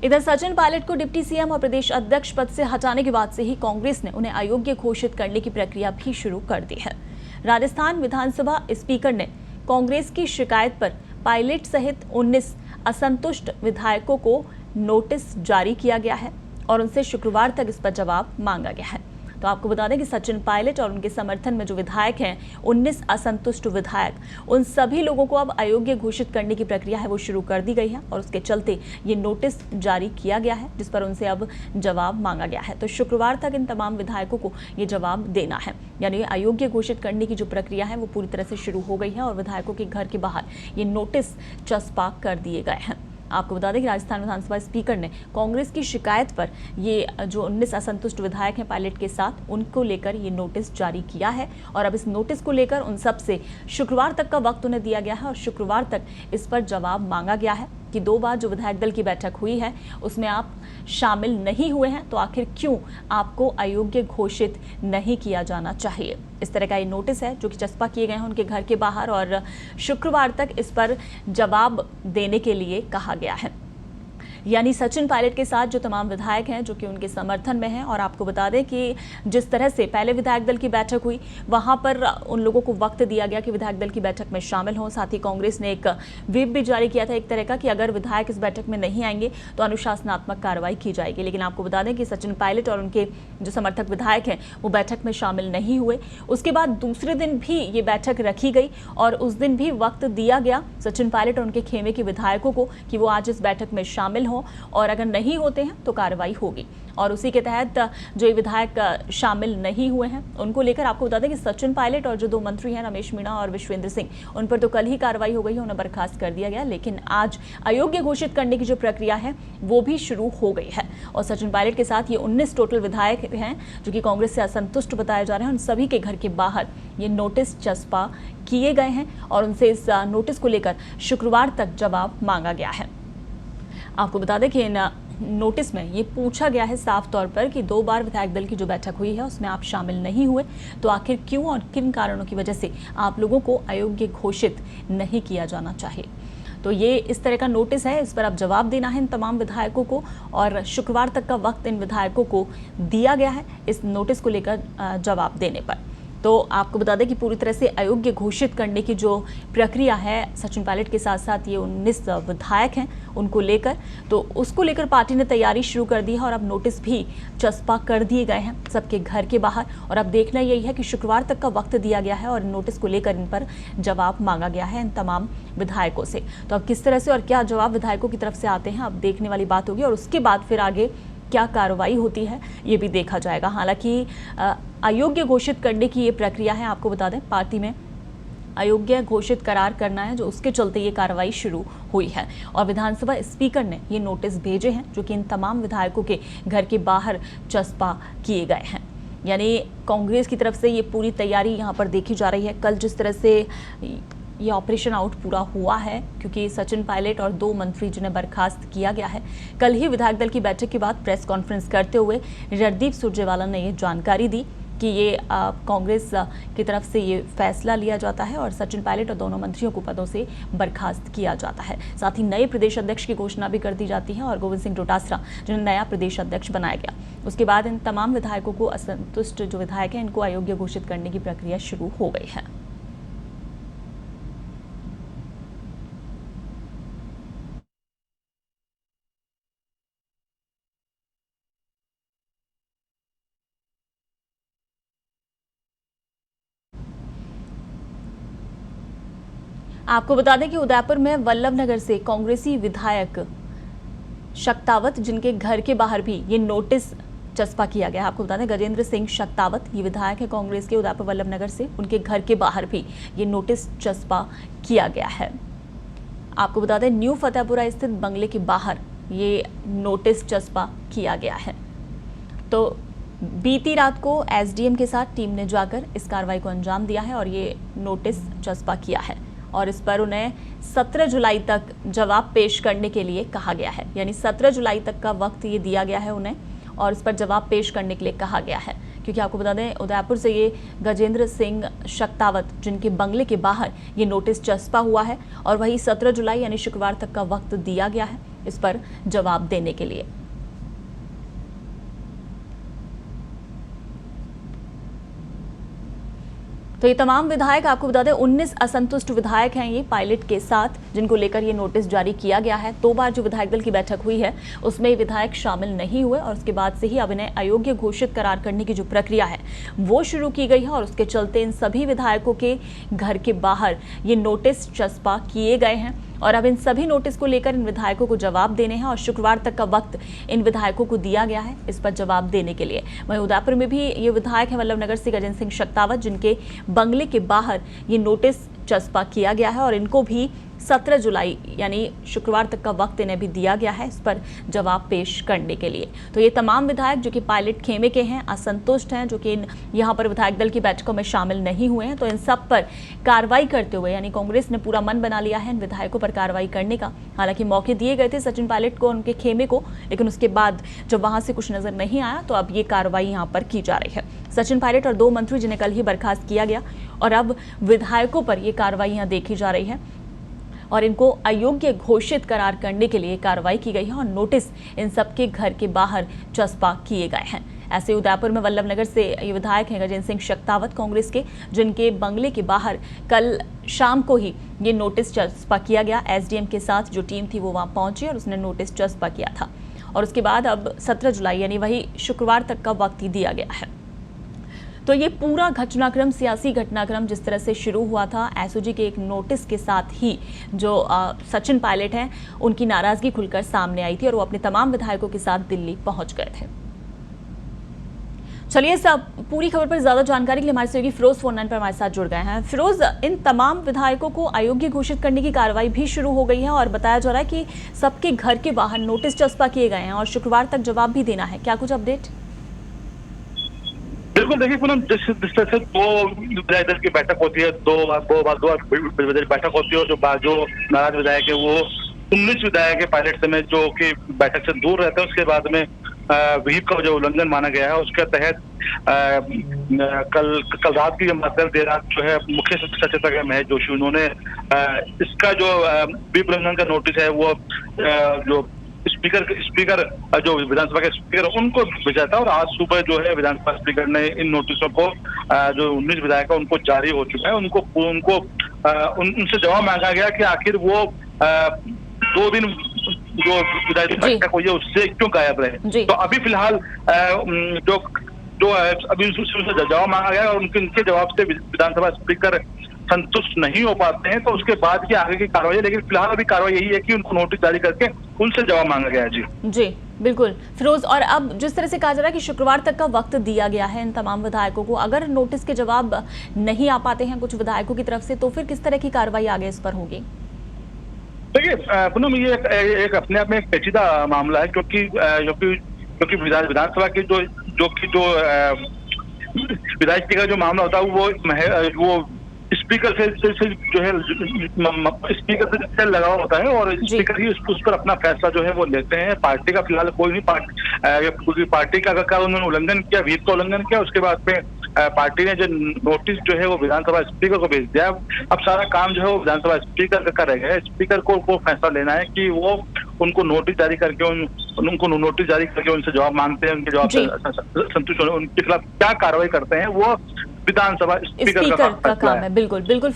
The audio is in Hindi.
इधर सचिन पायलट को डिप्टी सीएम और प्रदेश अध्यक्ष पद से हटाने के बाद से ही कांग्रेस ने उन्हें अयोग्य घोषित करने की प्रक्रिया भी शुरू कर दी है। राजस्थान विधानसभा स्पीकर ने कांग्रेस की शिकायत पर पायलट सहित 19 असंतुष्ट विधायकों को नोटिस जारी किया गया है और उनसे शुक्रवार तक इस पर जवाब मांगा गया है। तो आपको बता दें कि सचिन पायलट और उनके समर्थन में जो विधायक हैं 19 असंतुष्ट विधायक, उन सभी लोगों को अब अयोग्य घोषित करने की प्रक्रिया है वो शुरू कर दी गई है और उसके चलते ये नोटिस जारी किया गया है जिस पर उनसे अब जवाब मांगा गया है। तो शुक्रवार तक इन तमाम विधायकों को ये जवाब देना है, यानी अयोग्य घोषित करने की जो प्रक्रिया है वो पूरी तरह से शुरू हो गई है और विधायकों के घर के बाहर ये नोटिस चस्पा कर दिए गए हैं। आपको बता दें कि राजस्थान विधानसभा स्पीकर ने कांग्रेस की शिकायत पर ये जो 19 असंतुष्ट विधायक हैं पायलट के साथ, उनको लेकर ये नोटिस जारी किया है और अब इस नोटिस को लेकर उन सब से शुक्रवार तक का वक्त उन्हें दिया गया है और शुक्रवार तक इस पर जवाब मांगा गया है कि 2 बार जो विधायक दल की बैठक हुई है उसमें आप शामिल नहीं हुए हैं, तो आखिर क्यों आपको अयोग्य घोषित नहीं किया जाना चाहिए। इस तरह का ये नोटिस है जो कि चस्पा किए गए हैं उनके घर के बाहर और शुक्रवार तक इस पर जवाब देने के लिए कहा गया है। यानी सचिन पायलट के साथ जो तमाम विधायक हैं जो कि उनके समर्थन में हैं। और आपको बता दें कि जिस तरह से पहले विधायक दल की बैठक हुई वहां पर उन लोगों को वक्त दिया गया कि विधायक दल की बैठक में शामिल हों। साथ ही कांग्रेस ने एक व्हिप भी जारी किया था एक तरह का कि अगर विधायक इस बैठक में नहीं आएंगे तो अनुशासनात्मक कार्रवाई की जाएगी। लेकिन आपको बता दें कि सचिन पायलट और उनके जो समर्थक विधायक हैं वो बैठक में शामिल नहीं हुए। उसके बाद दूसरे दिन भी ये बैठक रखी गई और उस दिन भी वक्त दिया गया सचिन पायलट और उनके खेमे के विधायकों को कि वो आज इस बैठक में शामिल हो और अगर नहीं होते हैं तो कार्रवाई होगी। और उसी के तहत जो विधायक शामिल नहीं हुए हैं उनको लेकर आपको बता दें कि सचिन पायलट और जो 2 मंत्री हैं रमेश मीणा और विश्वेंद्र सिंह, उन पर तो कल ही कार्रवाई हो गई है, उन्हें बर्खास्त कर दिया गया। लेकिन आज अयोग्य घोषित करने की जो प्रक्रिया है वो भी शुरू हो गई है और सचिन पायलट के साथ ये 19 टोटल विधायक हैं जो कि कांग्रेस से असंतुष्ट बताए जा रहे हैं। उन सभी के घर के बाहर ये नोटिस चस्पा किए गए हैं और उनसे इस नोटिस को लेकर शुक्रवार तक जवाब मांगा गया है। आपको बता दें कि इन नोटिस में ये पूछा गया है साफ तौर पर कि 2 बार विधायक दल की जो बैठक हुई है उसमें आप शामिल नहीं हुए, तो आखिर क्यों और किन कारणों की वजह से आप लोगों को अयोग्य घोषित नहीं किया जाना चाहिए। तो ये इस तरह का नोटिस है, इस पर अब जवाब देना है इन तमाम विधायकों को और शुक्रवार तक का वक्त इन विधायकों को दिया गया है इस नोटिस को लेकर जवाब देने पर। तो आपको बता दें कि पूरी तरह से अयोग्य घोषित करने की जो प्रक्रिया है सचिन पायलट के साथ साथ ये 19 विधायक हैं उनको लेकर, तो उसको लेकर पार्टी ने तैयारी शुरू कर दी है और अब नोटिस भी चस्पा कर दिए गए हैं सबके घर के बाहर। और अब देखना यही है कि शुक्रवार तक का वक्त दिया गया है और नोटिस को लेकर इन पर जवाब मांगा गया है इन तमाम विधायकों से। तो अब किस तरह से और क्या जवाब विधायकों की तरफ से आते हैं अब देखने वाली बात होगी और उसके बाद फिर आगे क्या कार्रवाई होती है ये भी देखा जाएगा। हालांकि अयोग्य घोषित करने की ये प्रक्रिया है, आपको बता दें पार्टी में अयोग्य घोषित करार करना है जो उसके चलते ये कार्रवाई शुरू हुई है और विधानसभा स्पीकर ने ये नोटिस भेजे हैं जो कि इन तमाम विधायकों के घर के बाहर चस्पा किए गए हैं। यानी कांग्रेस की तरफ से ये पूरी तैयारी यहाँ पर देखी जा रही है। कल जिस तरह से ये ऑपरेशन आउट पूरा हुआ है क्योंकि सचिन पायलट और 2 मंत्री जिन्हें बर्खास्त किया गया है, कल ही विधायक दल की बैठक के बाद प्रेस कॉन्फ्रेंस करते हुए रणदीप सुरजेवाला ने ये जानकारी दी कि ये कांग्रेस की तरफ से ये फैसला लिया जाता है और सचिन पायलट और दोनों मंत्रियों को पदों से बर्खास्त किया जाता है। साथ ही नए प्रदेश अध्यक्ष की घोषणा भी कर दी जाती है और गोविंद सिंह डोटासरा जिन्हें नया प्रदेश अध्यक्ष बनाया गया। उसके बाद इन तमाम विधायकों को असंतुष्ट जो विधायक हैं इनको अयोग्य घोषित करने की प्रक्रिया शुरू हो गई है। आपको बता दें कि उदयपुर में वल्लभ नगर से कांग्रेसी विधायक शक्तावत जिनके घर के बाहर भी ये नोटिस चस्पा किया गया। आपको बता दें गजेंद्र सिंह शक्तावत ये विधायक है कांग्रेस के उदयपुर वल्लभ नगर से, उनके घर के बाहर भी ये नोटिस चस्पा किया गया है। आपको बता दें न्यू फतेहपुरा स्थित बंगले के बाहर ये नोटिस चस्पा किया गया है। तो बीती रात को एसडीएम के साथ टीम ने जाकर इस कार्रवाई को अंजाम दिया है और ये नोटिस चस्पा किया है और इस पर उन्हें 17 जुलाई तक जवाब पेश करने के लिए कहा गया है। यानी 17 जुलाई तक का वक्त ये दिया गया है उन्हें और इस पर जवाब पेश करने के लिए कहा गया है क्योंकि आपको बता दें उदयपुर से ये गजेंद्र सिंह शक्तावत जिनके बंगले के बाहर ये नोटिस चस्पा हुआ है और वही 17 जुलाई यानी शुक्रवार तक का वक्त दिया गया है इस पर जवाब देने के लिए। तो ये तमाम विधायक, आपको बता दें 19 असंतुष्ट विधायक हैं ये पायलट के साथ, जिनको लेकर ये नोटिस जारी किया गया है। 2 बार जो विधायक दल की बैठक हुई है उसमें ये विधायक शामिल नहीं हुए और उसके बाद से ही अब इन्हें अयोग्य घोषित करार करने की जो प्रक्रिया है वो शुरू की गई है और उसके चलते इन सभी विधायकों के घर के बाहर ये नोटिस चस्पा किए गए हैं और अब इन सभी नोटिस को लेकर इन विधायकों को जवाब देने हैं और शुक्रवार तक का वक्त इन विधायकों को दिया गया है इस पर जवाब देने के लिए। वहीं उदयपुर में भी ये विधायक है वल्लभनगर से गजेंद्र सिंह शक्तावत, जिनके बंगले के बाहर ये नोटिस चस्पा किया गया है और इनको भी 17 जुलाई यानी शुक्रवार तक का वक्त इन्हें भी दिया गया है इस पर जवाब पेश करने के लिए। तो ये तमाम विधायक जो कि पायलट खेमे के हैं, असंतुष्ट हैं, जो कि यहाँ पर विधायक दल की बैठकों में शामिल नहीं हुए हैं, तो इन सब पर कार्रवाई करते हुए यानी कांग्रेस ने पूरा मन बना लिया है इन विधायकों पर कार्रवाई करने का। हालांकि मौके दिए गए थे सचिन पायलट को, उनके खेमे को, लेकिन उसके बाद जब वहां से कुछ नजर नहीं आया तो अब ये कार्रवाई यहाँ पर की जा रही है। सचिन पायलट और 2 मंत्री जिन्हें कल ही बर्खास्त किया गया और अब विधायकों पर यह कार्रवाई यहाँ देखी जा रही है और इनको अयोग्य घोषित करार करने के लिए कार्रवाई की गई है और नोटिस इन सबके घर के बाहर चस्पा किए गए हैं। ऐसे उदयपुर में वल्लभनगर से ये विधायक हैं गजेंद्र सिंह शक्तावत कांग्रेस के, जिनके बंगले के बाहर कल शाम को ही ये नोटिस चस्पा किया गया। एसडीएम के साथ जो टीम थी वो वहां पहुंची और उसने नोटिस चस्पा किया था और उसके बाद अब 17 जुलाई यानी वही शुक्रवार तक का वक्त ही दिया गया है। तो ये पूरा घटनाक्रम, सियासी घटनाक्रम जिस तरह से शुरू हुआ था एसओजी के एक नोटिस के साथ ही जो सचिन पायलट हैं उनकी नाराजगी खुलकर सामने आई थी और वो अपने तमाम विधायकों के साथ दिल्ली पहुंच गए थे। चलिए सब पूरी खबर पर ज्यादा जानकारी के लिए हमारे सहयोगी फिरोज फोन लाइन पर हमारे साथ जुड़ गए हैं। फिरोज, इन तमाम विधायकों को अयोग्य घोषित करने की कार्रवाई भी शुरू हो गई है और बताया जा रहा है कि सबके घर के बाहर नोटिस चस्पा किए गए हैं और शुक्रवार तक जवाब भी देना है, क्या कुछ अपडेट? बिल्कुल, देखिए पूनम, जिस तरह से 2 विधायक दल की बैठक होती है, दो बैठक होती है, जो नाराज विधायक है वो 19 विधायक है पायलट समेत जो कि बैठक से दूर रहते हैं। उसके बाद में व्हीप का जो उल्लंघन माना गया है उसके तहत कल रात की देर रात जो है मुख्य सचेतक है महेश जोशी, उन्होंने इसका जो व्हीप उल्लंघन का नोटिस है वो जो स्पीकर जो विधानसभा के स्पीकर उनको भेजा था और आज सुबह जो है विधानसभा स्पीकर ने इन नोटिसों को जो 19 विधायक है उनको जारी हो चुका है। उनसे जवाब मांगा गया कि आखिर वो 2 दिन जो विधायक बैठक हुई है उससे क्यों गायब रहे। तो अभी फिलहाल अभी उनसे जवाब मांगा गया और उनके जवाब से विधानसभा स्पीकर संतुष्ट नहीं हो पाते हैं, तो उसके बाद की आगे की कार्रवाई है। लेकिन फिलहाल अभी कार्रवाई यही है कि उनको नोटिस जारी करके उनसे जवाब मांगा गया है। जी बिल्कुल फिरोज, और अब जिस तरह से कहा जा रहा है कि शुक्रवार तक का वक्त दिया गया है इन तमाम विधायकों को, अगर नोटिस के जवाब नहीं आ पाते हैं कुछ विधायकों की तरफ से तो फिर किस तरह की कार्रवाई आगे इस पर होगी? देखिए पूनम, ये एक अपने आप में एक पेचीदा मामला है क्योंकि विधानसभा के जो विधायक का जो मामला होता है वो स्पीकर से जो है स्पीकर से जिससे लगाव होता है और स्पीकर ही उस पर अपना फैसला जो है वो लेते हैं। पार्टी का फिलहाल कोई नहीं, पार्टी का अगर उन्होंने उल्लंघन किया, व्हीप का उल्लंघन किया, उसके बाद में पार्टी ने जो नोटिस जो है वो विधानसभा स्पीकर को भेज दिया। अब सारा काम जो है वो विधानसभा स्पीकर का रह गया है। स्पीकर को फैसला लेना है कि वो उनको नोटिस जारी करके उनसे जवाब मांगते हैं, उनके जवाब से संतुष्ट होने उनके खिलाफ क्या कार्रवाई करते हैं वो विधानसभा स्पीकर का काम है। बिल्कुल बिल्कुल।